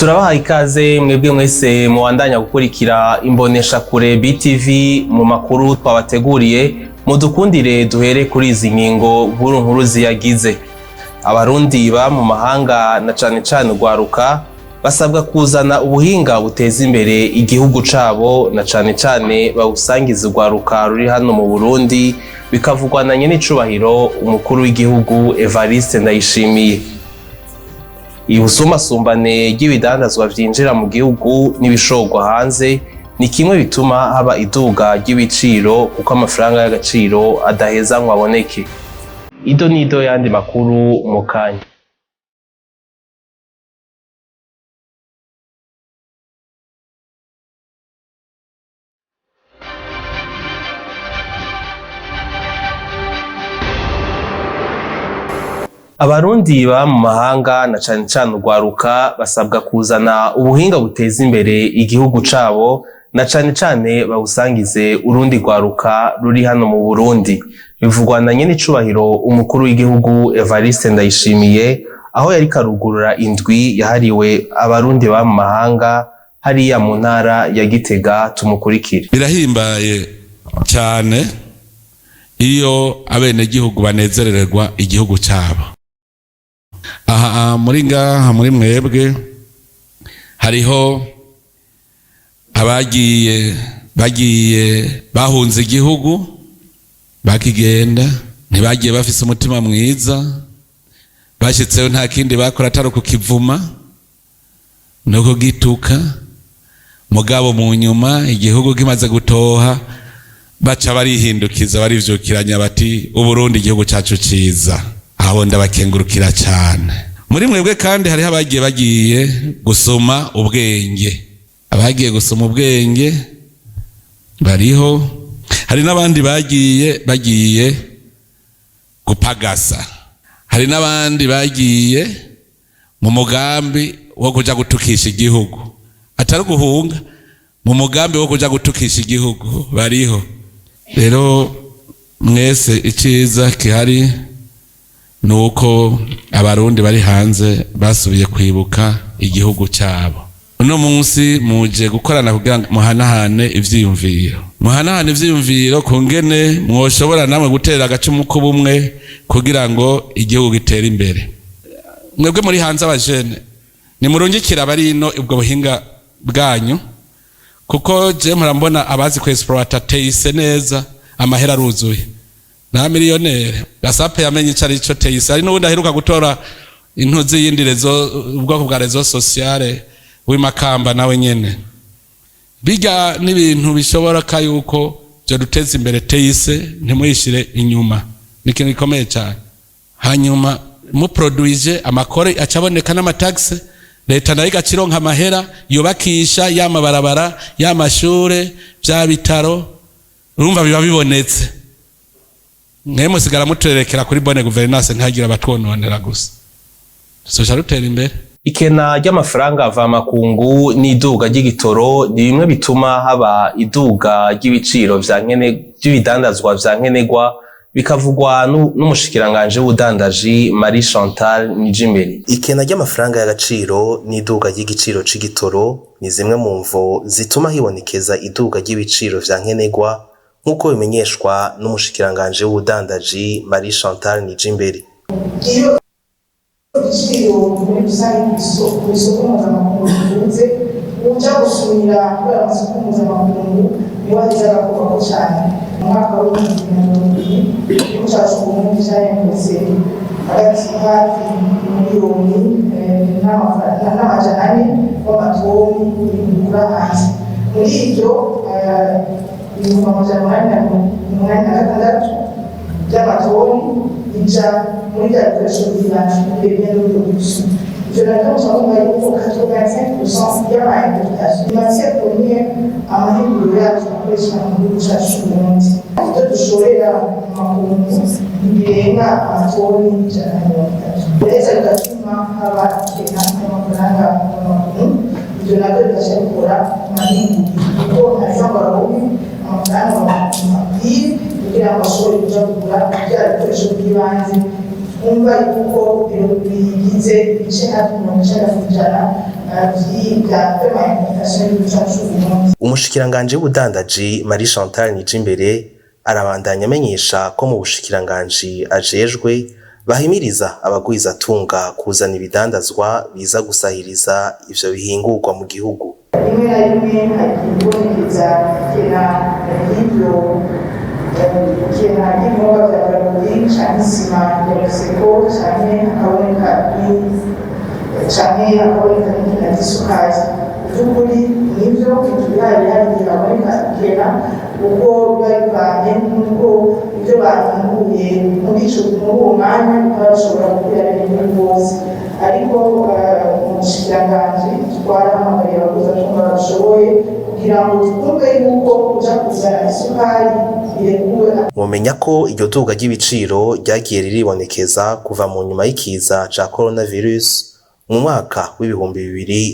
Turabaha ikaze mwebwe mwese muwandanya gukurikira imbonesha kure BTV mu makuru twabateguriye. Mudukundire duhere kuri izi ngingo nkuru ziyagize. Abarundi ba mu mahanga na cane cane urwaruka basabwa kuzana ubuhinga buteza imbere igihugu cabo, na cane cane bawusangiza urwaruka ruri hano mu Burundi, bikavugwa na nyen'icubahiro umukuru w'igihugu Evariste Ndayishimiye. Ibusumasumbane ry'ibidandazwa vyinjira mu gihugu n'ibishorwa hanze ni kimwe bituma haba iduga ry'ibiciro, kuko amafaranga y'agaciro adaheza ngo aboneke. Ido nido yandi makuru mu kanya. Abarundi ba mu mahanga na cane cane urwaruka basabwa kuzana ubuhinga buteza imbere igihugu cabo, na cane cane bawusangize urundi rwaruka ruri hano mu Burundi. Bivugwa na nyen'icubahiro umukuru w'igihugu Evariste Ndayishimiye aho yariko arugurura indwi yahariwe abarundi ba mu mahanga hariya mu ntara ya Gitega. Tumukurikire. Birahimbaye cyane iyo abenegihugu banezerererwa igihugu cabo. Aha muri ngaha muri mwebwe hariho bagiye bahunze igihugu, bakigenda ntibagiye bafise umutima mwiza, bashitseho nta kindi bakora atari kukivuma no kugituka. Mugabo mu nyuma igihugu kimaze gutoha baca barihindukiza, barivyukiranya bati Uburundi igihugu cacu ciza. Abo ndabakengurukira cyane. Muri mwebwe kandi hariho bagiye gusoma ubwenge. Abagiye gusoma ubwenge bariho, hari n'abandi bagiye gupagasa, hari n'abandi bagiye mu mugambi wo kuja gutukisha igihugu, atari guhunga, mu mugambi wo kuja gutukisha igihugu bariho. Rero mwese iciza kihari nuko abarundi bari hanze basubiye kwibuka igihugu cyabo. Uno munsi muje gukorana kugira ngo muhanahane ivyiyumviro kungene mwoshobora namwe gutera agacumu k'ubumwe kugira ngo igihugu gitere imbere. Mwebwe muri hanze abajene nimurungikira bari ino ubwo buhinga bwanyu, kuko je murambona abazi ku exploiter teise neza, amahera aruzuye na miliyonere. Gasape yamenye icari ico teise. Ari n'ubundi aheruka gutora intuzi yindi ubwoko bwa rezo sociale w'imakamba nawe nyene. Bijya n'ibintu bishobora yuko byo duteza imbere teise, ntimuyishire inyuma. Ni ikintu gikomeye cyane. Hanyuma mu produise amakore acaboneka n'amataxe, leta nayo igacironka amahera yubakisha y'amabarabara, y'amashure, bya bitaro. Urumva biba bibonetse. Mwemwe sigara muterekera kuri bonne gouvernance ntagira abatwononera gusa. Soja rutera imbere. Ikena ry'amafaranga ava makungu n'iduga ry'igitoro ni bimwe bituma haba iduga ry'ibiciro vy'ibidandazwa vya nkenerwa, bikavugwa n'umushikiranganje w'ubudandaji Marie Chantal Nijimbere. Ikena ry'amafaranga y'agaciro n'iduga ry'igiciro c'igitoro ni zimwe mu mvo zituma hibonekeza iduga ry'ibiciro vya nkenerwa, nk'uko bimenyeshwa n'umushikiranganje w'ubudandaji Marie Chantal Nijimbere. Igiciro muri rusange ku isoko mpuzamakungu uja gusumira kubera amasoko mpuzamakungu niwaheza agakorwako cyane. Mu mwaka w'2020 igihugu cacu Burundi cyarengeje hagati hafi miliyoni n'amajana ane w'amatoni bigura hanze. Muri ivyo ibihumbi amajana umunani na gatandatu by'amatoni ija muri bya bikoresho by'ibanze bijyanye n'ubucuruzi. Ivyo navyo usanga yuko 85% y'amaimportation imaze kumwe amahinguriro yacu akoresha mu gihugu cacu Burundi. Ivyo dushorera mu makungu birenga amatoni ijana na mirongo itatu. Rero bigatuma haba ikena y'amafaranga mu makungu. Ivyo navyo bigaca bikora amahinguriro, kuko ashobora kuba amafaranga mabwire kugira ngo ashobore kuja kugura bya bikoresho by'ibanze. Umva yuko bigize ibice hafi 90% vyiga vy'amahimikasha y'ubucacu Burundi. Umushikiranganje w'ubudandaji Marie Chantal Nijimbere arabandanya amenyesha ko mu bushikiranganji ajejwe bahimiriza abagwizatunga kuzana ibidandazwa biza gusahiriza ivyo bihingurwa mu gihugu. Rimwe na rimwe hakibonekeza kena y'ivyo kena y'ibihingwa vya Bralirwa canke isima ya Mexico canke hakaboneka n'ikena c'isukari. By'ukuri nivyo bitubihari igihe haboneka kena ubwo biba bivanye n'uko ibyo bahinguye muri uwo mwanya bikaba bishobora gukwira ibintu rwose, ariko umushikiranganji twarahamagariye abaguzatunga bashoboye kugira ngo twumve yuko kuja kuzana isukari birekuwe. Mumenya ko iryo duga ry'ibiciro ryagiye riribonekeza kuva mu nyuma y'ikiza ca coronavirus mu mwaka w'ibihumbi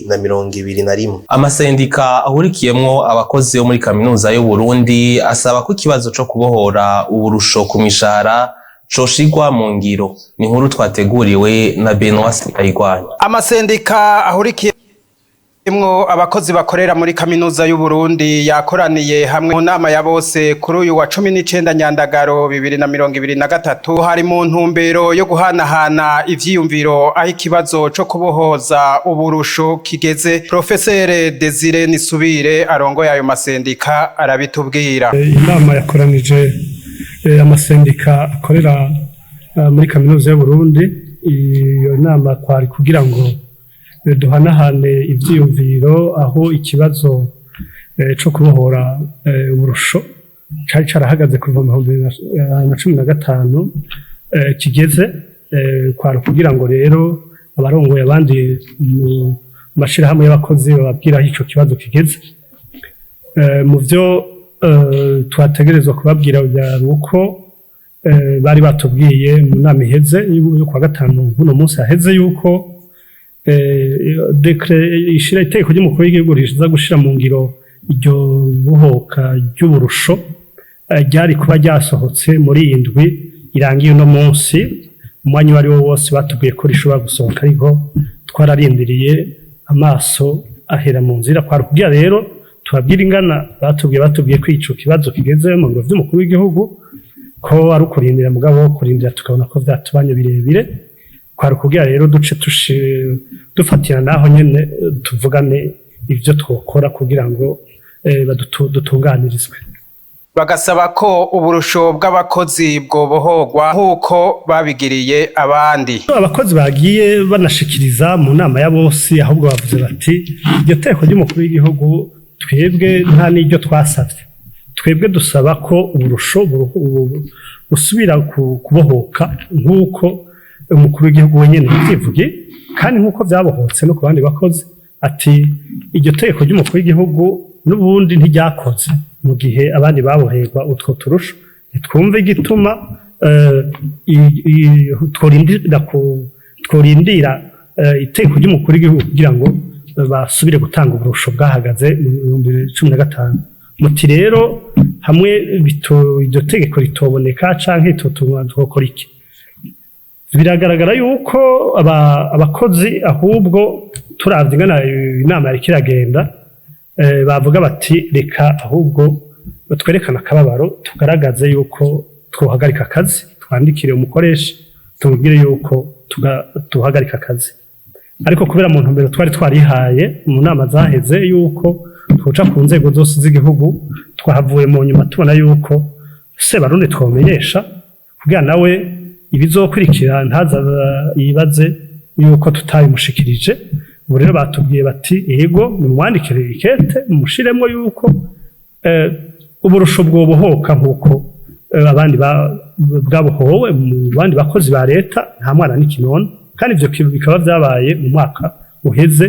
2021. Amasendika ahurikiyemwo abakozi bo muri kaminuza y'u Burundi asaba ko ikibazo co kubohora uburusho ku mishahara coshigwa mu ngiro. Ni inkuru twateguriwe na Benoît Sindayigwanya. Amasendika ahurikiyemwo abakozi bakorera muri kaminuza y'u Burundi yakoraniye hamwe mu nama ya bose kuri uyu wa 19 Nyandagaro 2023 hari mu ntumbero yo guhanahana ivyiyumviro aho ikibazo co kubohoza uburusho kigeze. Profesere Desire Nisubire arongoye ayo masendika arabitubwira. Inama yakoranije amasendika akorera muri kaminuza y'u Burundi. Iyo nama kwari kugira ngo duhanahane ivyiyumviro aho ikibazo co kubohora uburusho cari carahagaze kuva mu 2015 kigeze, kwari kugira ngo rero abarongoye abandi mu mashirahamwe y'abakozi bababwira aho ico kibazo kigeze. Mu vyo twategerezwa kubabwira uko bari batubwiye mu nama iheze yo kwa gatanu uno munsi haheze yuko ishira iteko ry'umukuru w'igihugu riza gushira mu ngiro iryo buhoka ry'uburusho ryari kuba ryasohotse muri indwi irangiye uno munsi. Umwanya wari wo wose batubwiye ko rishobora gusohoka, ariko twararindiriye amaso ahera mu nzira. Kwari kugira rero tubabwira ingana batubwiye ko ico kibazo kigeze mu biro vy'umukuru w'igihugu, ko ari ukurindira mugabo kurindira tukabona ko vyatubanye birebire. Kwari kugira rero duce dufatira naho nyene tuvugane ivyo twokora kugira ngo dutunganirizwe. Bagasaba ko uburusho bw'abakozi bwobohorwa nk'uko babigiriye abandi. Abakozi bagiye banashikiriza mu nama ya bose, ahubwo bavuze bati iryo teko ry'umukuru w'igihugu twebwe nta n'iryo twasavye. Twebwe dusaba ko uburusho busubira kubohoka nk'uko umukuru w'igihugu wenyene yivugiye, kandi nk'uko vyabohotse no ku bandi bakozi. Ati iryo teko ry'umukuru w'igihugu n'ubundi ntiryakoze mu gihe abandi baboherwa utwo turusho. Twumve igituma tworindira iteko ry'umukuru w'igihugu kugira ngo basubire gutanga uburusho bwahagaze mu 2015. Muti rero hamwe iryo tegeko ritoboneka canke twokora iki? Biragaragara yuko abakozi ahubwo turavye ingana inama yariko iragenda bavuga bati reka ahubwo twerekana akababaro tugaragaze yuko twohagarika akazi, twandikire umukoresha tumubwire yuko tuhagarika akazi. Ariko kubera mu ntumbero twari twarihaye mu nama zaheze yuko twoca ku nzego zose z'igihugu, twahavuye mu nyuma tubona yuko Sebarundi twomenyesha kugira nawe ibizokurikira ntaza yibaze yuko tutabimushikirije. Ubu rero batubwiye bati yego mumwandikire ikete mushiremo yuko uburusho bwobohoka nk'uko abandi bwabohowe mu bandi bakozi ba leta nta mwana n'ikinono, kandi ivyo bikaba vyabaye mu mwaka uheze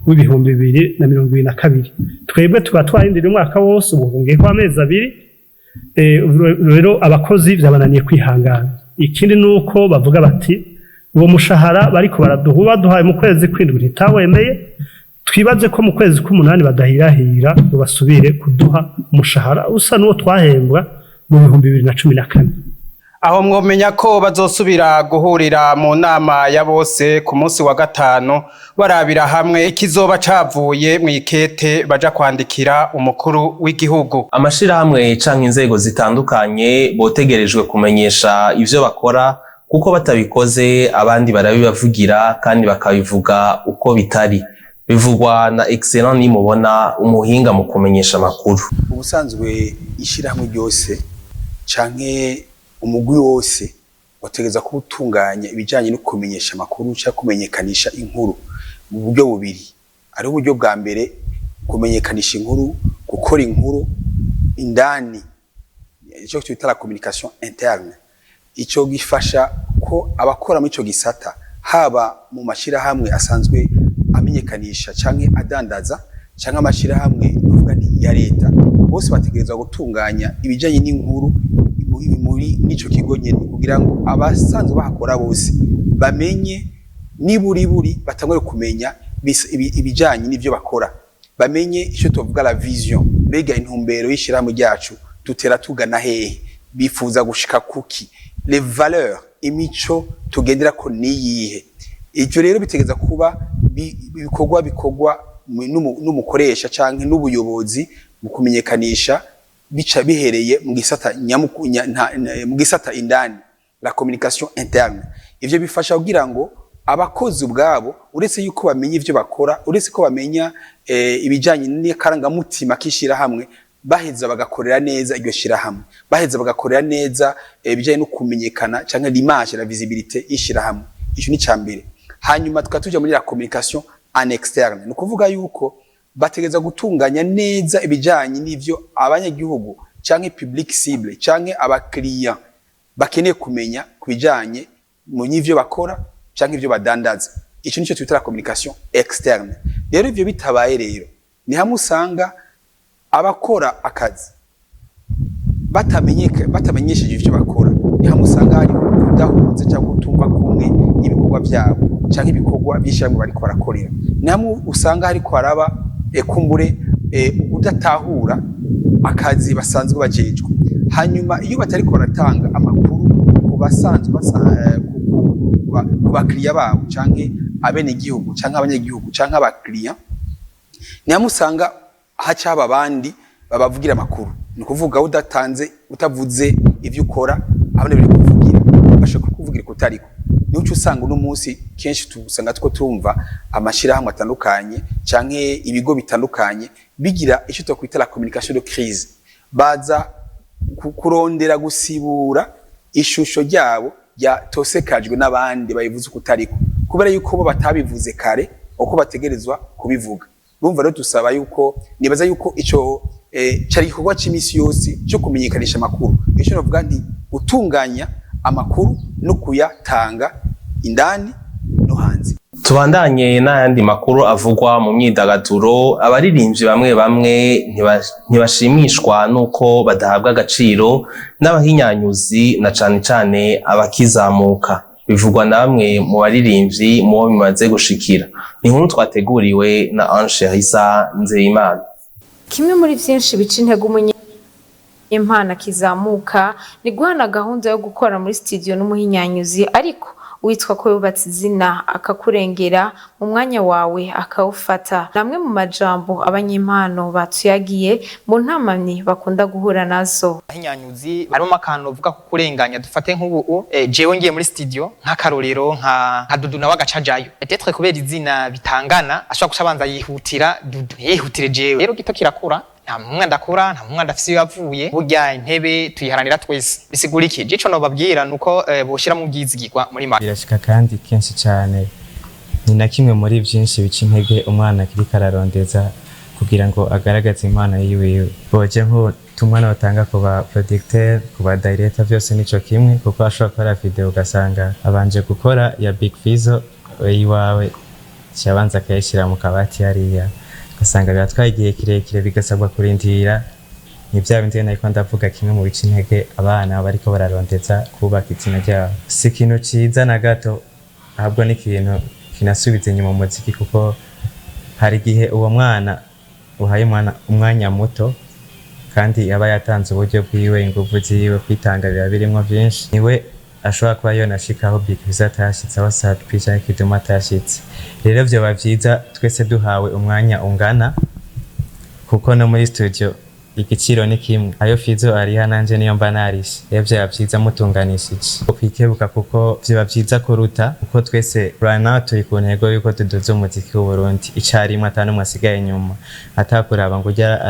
w'ibihumbi 2022. Twebwe tuba twarindiriye umwaka wose, ubu ngiye kwa amezi 2. Rero abakozi vyabananiye kwihangana. Ikindi nuko bavuga bati uwo mushahara bariko baduhaye mu kwezi kw'indwi ntitawemeye, twibaze ko mu kwezi k'umunani badahirahira ngo basubire kuduha umushahara usa n'uwo twahembwa mu 2014. aho mwomenya ko bazosubira guhurira mu nama ya bose ku munsi wa gatanu barabira hamwe ikizoba cavuye mw'ikete baja kwandikira umukuru w'igihugu. Amashirahamwe canke inzego zitandukanye botegerejwe kumenyesha ivyo bakora kuko batabikoze abandi barabibavugira kandi bakabivuga uko bitari. Bivugwa na Excellent Nimubona, umuhinga mu kumenyesha amakuru. Ubusanzwe ishirahamwe ryose canke umugwi wose wategeza kubutunganya ibijanye no kumenyesha amakuru cyangwa kumenyekanisha inkuru mu buryo bubiri. Ari uburyo bwa mbere kumenyekanisha inkuru, gukora inkuru indani, ico twita la communication interne. Ico gifasha ko abakora muri ico gisata haba mu mashirahamwe asanzwe amenyekanisha canke adandaza canke amashirahamwe uvuga ni ya leta, bose bategerezwa gutunganya ibijanye n'inkuru muri nico kigo nyene kugira ngo abasanzwe bahakora bose bamenye niburi batangwe kumenya ibijanye n'ivyo bakora, bamenye ico tuvuga la vision, bega intumbero y'ishirahamwe ryacu tutera tugana hehe, bifuza gushika kuki, les valeurs, imico tugendera ko niyihe. Ivyo rero bitegeza kuba bikorwa n'umukoresha canke n'ubuyobozi mu kumenyekanisha bica bihereye mu gisata indani, la communication interne. Ivyo bifasha kugira ngo abakozi ubwabo uretse yuko bamenya ivyo bakora, uretse ko bamenya ibijanye n'akarangamutima kishira hamwe, baheza bagakorera neza iryo shira hamwe, baheza bagakorera neza ibijanye no kumenyekana canke l'image, la visibilité y'ishira hamwe. Ico ni cambere. Hanyuma tukatuja muri la communication en externe, no kuvuga yuko bategeza gutunganya neza ibijanye n'ivyo abanyagihugu canke public cible canke abakiriya bakeneye kumenya kubijanye mu n'ivyo bakora canke ivyo badandaza. Ico nico twita la communication externe. Rero ivyo bitabaye rero ni hamwe usanga abakora akazi batamenyesheje ivyo bakora, ni hamwe usanga hari kudahunze cyangwa kutumva kumwe ibikorwa byabo canke ibikorwa by'ishyirahamwe bariko barakorera. Ni hamwe usanga hari kwaraba kumbure udatahura akazi basanzwe bajejwe. Hanyuma iyo batari ko baratanga amakuru ku basanzwe ku bakiriya babo canke abenegihugu canke abanyagihugu canke abakiriya, ni hamwe usanga hacaba abandi babavugira amakuru. Ni kuvuga udatanze utavuze ivyo ukora abandi bari kuvugira bashaka kuvugira kutariko. Nico usanga uno munsi kenshi tusanga two tumva amashirahamwe atandukanye canke ibigo bitandukanye bigira ico twakwita la communication de crise, baza kurondera gusibura ishusho ryabo tosekajwe n'abandi bayivuze kutariko, kubera yuko bo batabivuze kare uko bategerezwa kubivuga. Urumva rero tusaba yuko nibaza yuko ico cari igikorwa c'imisi yose cyo kumenyekanisha amakuru. Ico novuga nti gutunganya amakuru no kuyatanga indani no hanze. Tubandanye n'ayandi makuru avugwa mu myidagaduro. Abaririmbyi bamwe ntibashimishwa nuko badahabwa agaciro n'abahinyanyuzi na cane abakizamuka. Bivugwa na bamwe mu baririmbyi mu bimaze gushikira. Ni inkuru twateguriwe na Ange Hisa Nzeyimana. Kimwe muri vyinshi bica intego umunyempano kizamuka ni guhana gahunda yo gukora muri studio n'umuhinyanyuzi, ariko witwa ko yubatse izina akakurengera mu mwanya wawe akawufata. Namwe mu majambo abanyempano batuyagiye mu ntamamye bakunda guhura nazo. Ahinyanyuzi arimo akantu uvuga ko kurenganya, dufate nk'ubu jewe ngiye muri studio nk'akarorero nka Dudu nawe agacajayo, peut-être kubera izina bitangana ashobora gusabanza yihutira Dudu yihutire jewe, rero gito kirakura nta mumwe ndakura nta mumwe ndafise yavuye, burya intebe tuyiharanira twese. Bisigura iki? Jico no babwira nuko boshira mu byizigirwa muri maka birashika kandi kenshi cyane ni na kimwe muri byinshi bica intege umwana kiri kararondeza kugira ngo agaragaze impano yiwe. Boje nko tumwana batanga ku ba producteur ku ba director byose nico kimwe, kuko ashobora gukora video ugasanga abanje gukora ya Big Fizzo iwawe cyabanza kayishira mu kabati hariya, ugasanga biratwaye igihe kirekire bigasabwa kurindira. Ni bya bindi nako ndavuga kimwe mu bica intege abana bariko bararondeza kubaka izina ryabo. Si ikintu ciza na gato, ahubwo ni ikintu kinasubiza inyuma mu muziki, kuko hari igihe uwo mwana uhaye umwanya muto kandi aba yatanze uburyo bwiwe ingufu ziwe kwitanga biba birimwo vyinshi niwe ashobora kuba yonashikaho Big Fizzo atashitse aho Sadpi canke Kidum atashitse rero vyoba vyiza twese duhawe umwanya ungana kuko no muri studio igiciro ni kimwe ayo Fizzo ariha nanje niyo mba narishe rero vyoba vyiza mutunganishije kwikebuka kuko vyoba vyiza kuruta kuko twese right now turi ku ntego yuko tuduza umuziki w'u Burundi icarimwe atanumwe asigaye inyuma atakuraba ngo urya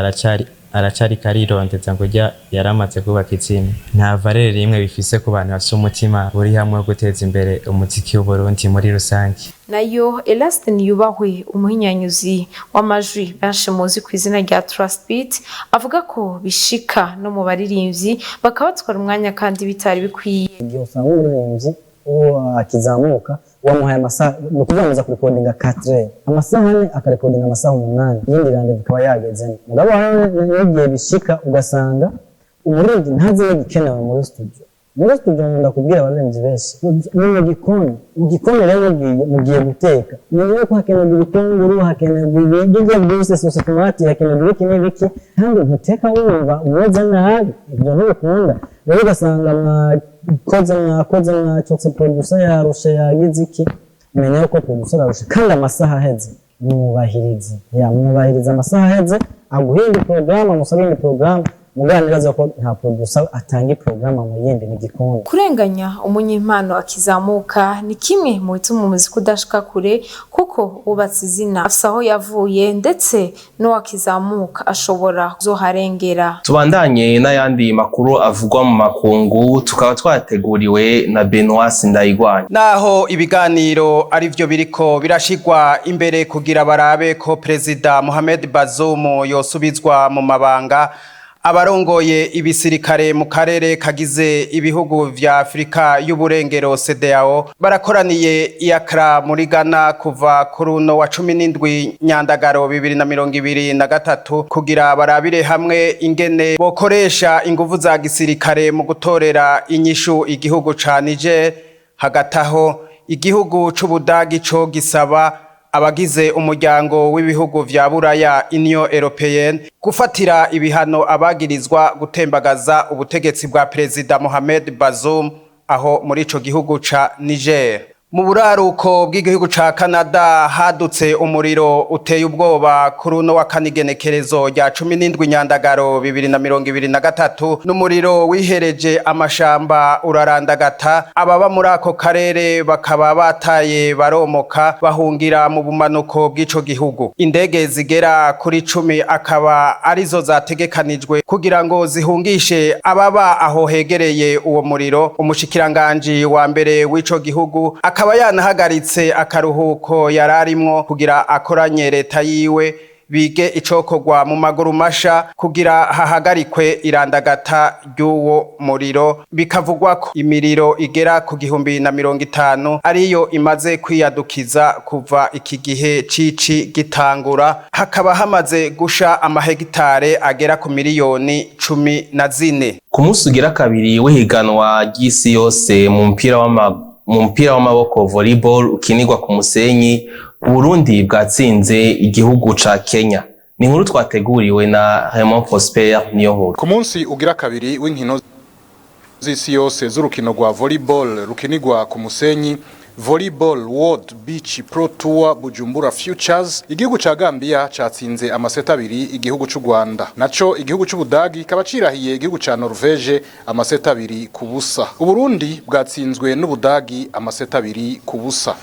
aracari karirondeza ngo urya yaramaze kubaka izina nta valere rimwe bifise ku bantu bafise umutima uri hamwe wo guteza imbere umuziki w'u Burundi muri rusange. Nayo Elastin Yubahwe umuhinyanyuzi w'amajwi benshi muzi ku izina rya Trust Beat avuga ko bishika no mu baririmbyi bakabatwara umwanya kandi bitari bikwiye. Usanga umuririmbyi akizamuka wamuhaye amasaha no kuganiriza kuri recording 4 amasaha ane akarecording amasaha 8 yindi rande bikaba yageze mugabo yagiye bishika ugasanga umuririmbyi ntazi n'igikenewe muri studio ndakubwira abarenzi benshi mu gikoni rero mugiye guteka niyo ko hakenewe ibitunguru hakenewe ibiryo byose sose tomate hakenewe ibiki n'ibiki kandi guteka wumva umeze nabi ibyo ntibikunda rero ugasanga mwakoze mwacotse producer yarushe yagize iki menya ko producer arushe kandi amasaha aheze mwubahiriza amasaha aheze aguhinde programme musabinde programme muganiraza ko nta producer atanga programme mu yindi mu gikoni. Kurenganya umunyimpano akizamuka ni kimwe mu bituma umuziki udashika kure kuko ubatse izina afise aho yavuye ndetse no akizamuka ashobora kuzoharengera. Tubandanye n'ayandi makuru avugwa mu makungu tukaba twateguriwe na Benoît Sindayigwanya. Naho ibiganiro ari byo biriko birashigwa imbere kugira barabe ko President Mohamed Bazoum yosubizwa mu mabanga abarongoye ibisirikare mu karere kagize ibihugu vya Afrika y'uburengero CEDEAO barakoraniye i Accra muri Ghana kuva kuri uno wa 17 Nyandagaro 2023 kugira barabire hamwe ingene bokoresha inguvu za gisirikare mu gutorera inyishu igihugu ca Niger. Hagataho igihugu c'Ubudagi co gisaba abagize umuryango w'ibihugu vya Buraya Union Européenne gufatira ibihano abagirizwa gutembagaza ubutegetsi bwa President Mohamed Bazoum aho muri ico gihugu ca Niger. Mu buraruko bw'igihugu ca Canada hadutse umuriro uteye ubwoba kuri uno wa kanigenekerezo rya 17 Nyandagaro 2023 n'umuriro wihereje amashamba urarandagata ababa muri ako karere bakaba bataye baromoka bahungira mu bumanuko bw'ico gihugu. Indege zigera kuri 10 akaba arizo zategekanijwe kugira ngo zihungishe ababa aho hegereye uwo muriro. Umushikiranganje wa mbere w'ico gihugu akaba yanahagaritse akaruhuko yararimwo kugira akoranye leta yiwe bige icokorwa mu maguru masha kugira hahagarikwe irandagata ry'uwo muriro. Bikavugwa ko imiriro igera ku 1050 ariyo imaze kwiyadukiza kuva iki gihe cici gitangura, hakaba hamaze gusha amahegitare agera ku miliyoni 14. Ku munsi ugira kabiri w'ihiganwa ry'isi yose mu mpira w'amaboko volleyball ukinirwa ku musenyi, Burundi bwatsinze igihugu ca Kenya. Ni inkuru twateguriwe na Raymond Prosper niyo nkuru. Ku munsi ugira kabiri w'inkino z'isi yose z'urukino rwa volleyball rukinirwa ku musenyi, Volleyball World Beach Pro Tour Bujumbura Futures, igihugu ca Gambia catsinze amaseta abiri igihugu c'u Rwanda. Naco igihugu c'Ubudagi kaba cirahiye igihugu ca Norvege amaseta abiri ku busa. Uburundi bwatsinzwe n'Ubudagi amaseta abiri ku busa.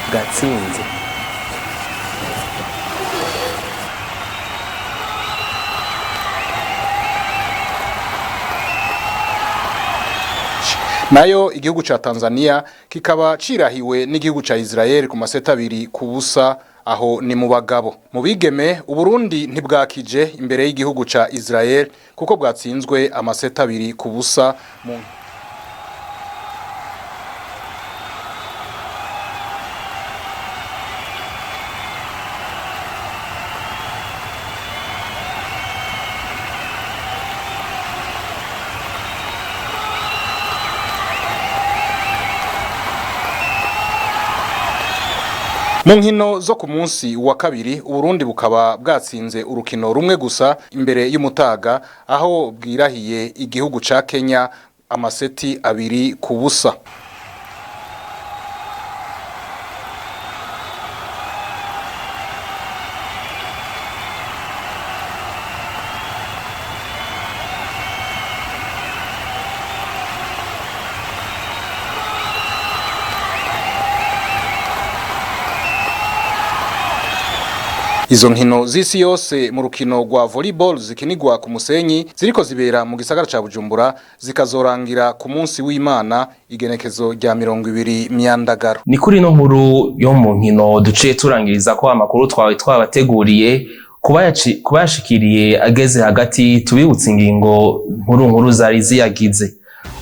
Bwatsinze nayo igihugu ca Tanzania kikaba cirahiwe n'igihugu ca Israel ku maseta abiri ku busa aho ni mu bagabo. Mu bigeme Uburundi ntibwakije imbere y'igihugu ca Israel kuko bwatsinzwe amaseta abiri ku busa mu Mu nkino zo ku munsi wa kabiri Uburundi bukaba bwatsinze urukino rumwe gusa imbere y'umutaga aho bwirahiye igihugu ca Kenya amaseti 2-0. Izo nkino z'isi yose mu rukino rwa volleyball zikinigwa ku musenyi ziriko zibera mu gisagara ca Bujumbura zikazorangira ku munsi w'Imana igenekezo rya 20 Myandagaro. Ni kuri no nkuru yo mu nkino duciye turangiriza ko amakuru twawe twabateguriye kubayashikiriye ageze hagati tubibutse ingingo nkuru zari ziyagize.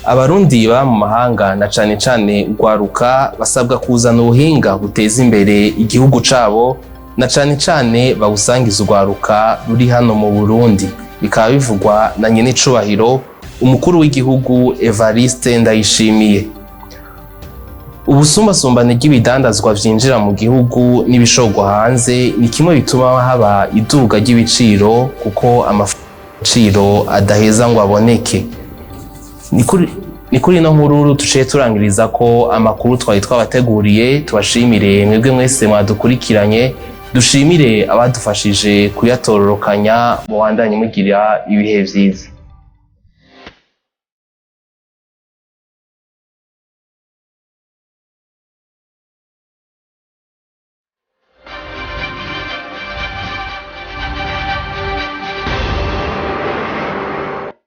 Abarundi ba mu mahanga na cane cane ugwaruka basabwa kuzana ubuhinga buteza imbere igihugu cabo na cane cane bawusangiza ugwaruka ruri hano mu Burundi. Bikaba bivugwa na nyene cubahiro umukuru w'igihugu Evariste Ndayishimiye. Ubusumbasumbane bw'ibidandazwa vyinjira mu gihugu n'ibishogwa hanze ni kimwe bituma haba iduga ry'ibiciro kuko amafaciro adaheza ngo aboneke. Ni kuri no nkuru tuciye turangiriza ko amakuru twari twabateguriye. Tubashimire mwebwe mwese mwadukurikiranye, dushimire abadufashije kuyatororokanya, mubandanye mugira ibihe vyiza.